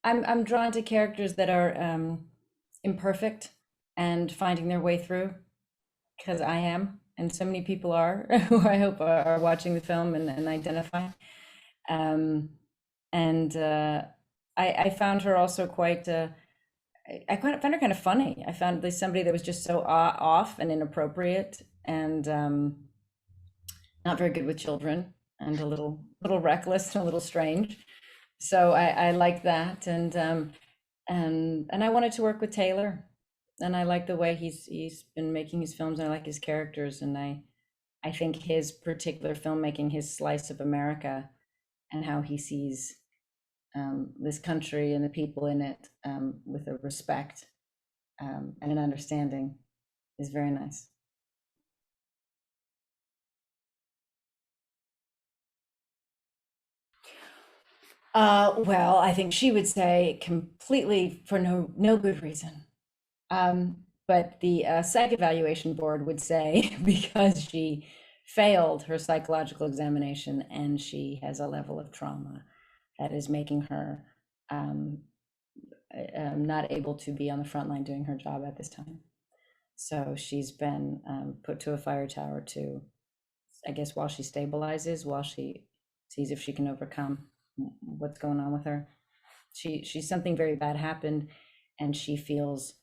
I'm drawn to characters that are imperfect and finding their way through, because I am, and so many people are who I hope are watching the film and identify. Um, and I found her also quite. Found her kind of funny. I found there's somebody that was just so off and inappropriate and not very good with children and a little reckless and a little strange. So I like that, and I wanted to work with Taylor, and I like the way he's been making his films, and I like his characters, and I think his particular filmmaking, his slice of America, and how he sees this country and the people in it with a respect and an understanding is very nice. Well, I think she would say completely for no good reason. But the psych evaluation board would say because she failed her psychological examination and she has a level of trauma that is making her um, not able to be on the front line doing her job at this time. So she's been put to a fire tower to, I guess, while she stabilizes, while she sees if she can overcome what's going on with her. She's something very bad happened, and she feels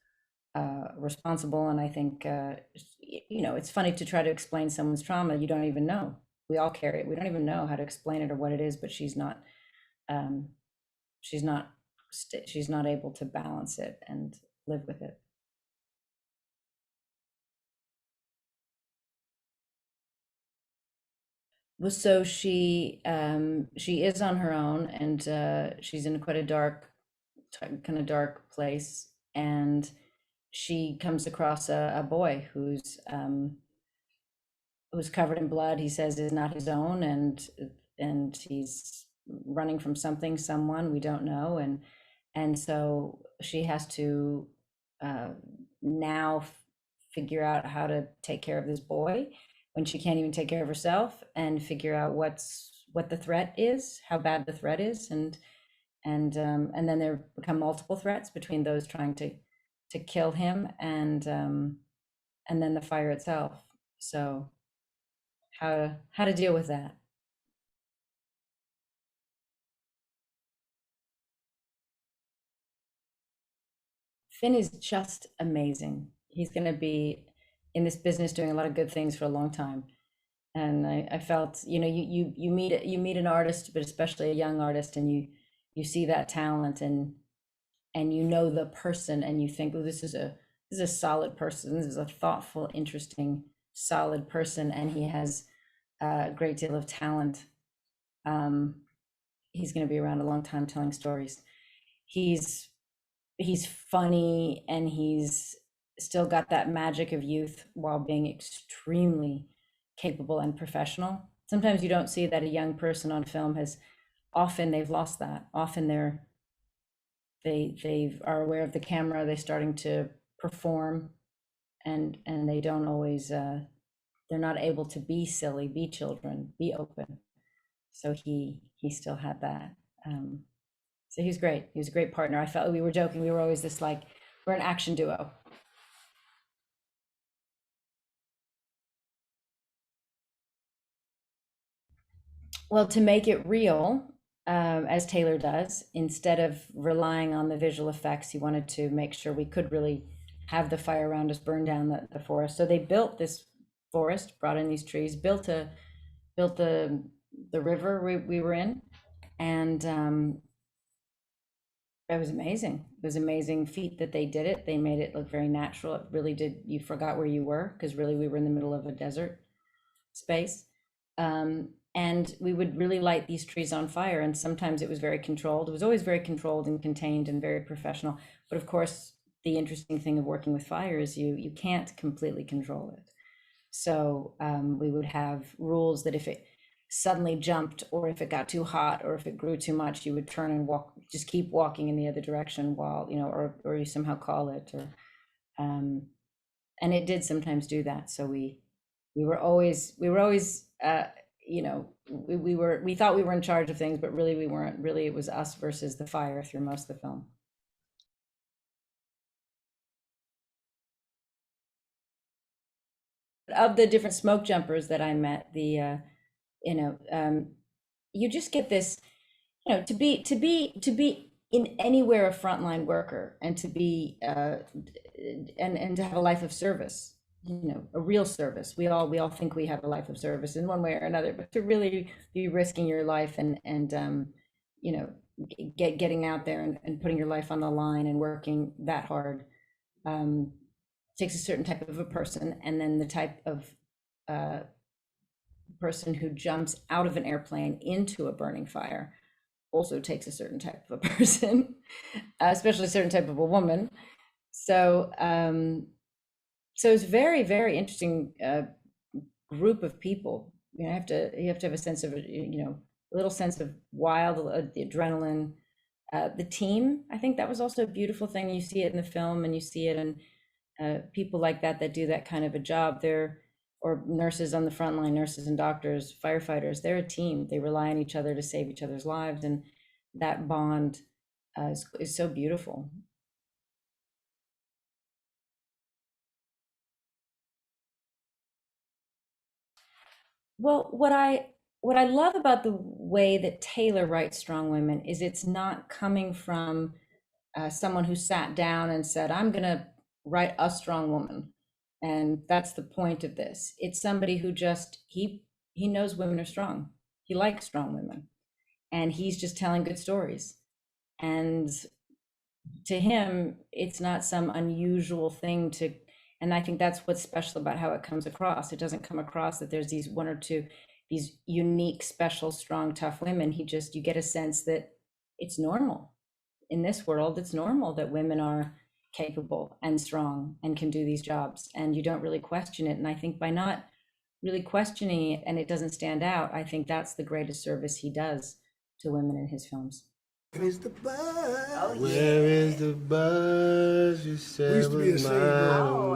responsible. And I think it's funny to try to explain someone's trauma. You don't even know. We all carry it. We don't even know how to explain it or what it is. But um, she's not she's not able to balance it and live with it. Well, so she is on her own, and she's in quite a kind of dark place, and she comes across a boy who's covered in blood. He says is not his own, and he's running from something, someone we don't know, and so she has to uh, now figure out how to take care of this boy when she can't even take care of herself, and figure out what the threat is, how bad the threat is, and then there become multiple threats between those trying to kill him and then the fire itself. So how to deal with that. Finn is just amazing. He's going to be in this business doing a lot of good things for a long time. And I felt, you meet an artist, but especially a young artist, and you see that talent, and you know the person, and you think, oh, this is a solid person. This is a thoughtful, interesting, solid person, and he has a great deal of talent. Um, he's going to be around a long time telling stories. He's he's funny, and he's still got that magic of youth while being extremely capable and professional. Sometimes you don't see that a young person on film has, often they've lost that. Often they are aware of the camera, they're starting to perform, and they don't always they're not able to be silly, be children, be open. So he still had that. So he was great. He was a great partner. I felt, we were joking. We were always this like, we're an action duo. Well, to make it real, as Taylor does, instead of relying on the visual effects, he wanted to make sure we could really have the fire around us burn down the forest. So they built this forest, brought in these trees, built the river we were in, and it was amazing. It was amazing feat that they did it. They made it look very natural. It really did. You forgot where you were, because really we were in the middle of a desert space. And we would really light these trees on fire. And sometimes it was very controlled. It was always very controlled and contained and very professional. But of course, the interesting thing of working with fire is you can't completely control it. So we would have rules that if it suddenly jumped, or if it got too hot, or if it grew too much, you would turn and walk, just keep walking in the other direction while, or you somehow call it, or, um, and it did sometimes do that. So we were always you know, we thought we were in charge of things, but really we weren't. Really, it was us versus the fire through most of the film. Of the different smoke jumpers that I met, you know, you just get this, you know, to be in anywhere a frontline worker, and to be and to have a life of service, you know, a real service. We all think we have a life of service in one way or another, but to really be risking your life and you know, getting out there and putting your life on the line and working that hard, um, takes a certain type of a person. And then the type of uh, person who jumps out of an airplane into a burning fire also takes a certain type of a person, especially a certain type of a woman. So, so it's very, very interesting group of people. You know, you have to have a sense of, you know, a little sense of wild, the adrenaline, the team. I think that was also a beautiful thing. You see it in the film, and you see it in people like that do that kind of a job. They're or nurses on the front line, nurses and doctors, firefighters. They're a team. They rely on each other to save each other's lives, and that bond is so beautiful. Well, what I love about the way that Taylor writes Strong Women is it's not coming from someone who sat down and said, "I'm going to write a strong woman," and that's the point of this. It's somebody who just he knows women are strong. He likes strong women, and he's just telling good stories. And to him, it's not some unusual thing to, and I think that's what's special about how it comes across. It doesn't come across that there's these one or two, these unique, special, strong, tough women. You get a sense that it's normal in this world. It's normal that women are capable and strong and can do these jobs, and you don't really question it. And I think by not really questioning it and it doesn't stand out, I think that's the greatest service he does to women in his films. Where is the buzz? Where is the buzz you We used said to be was a singing mine? group.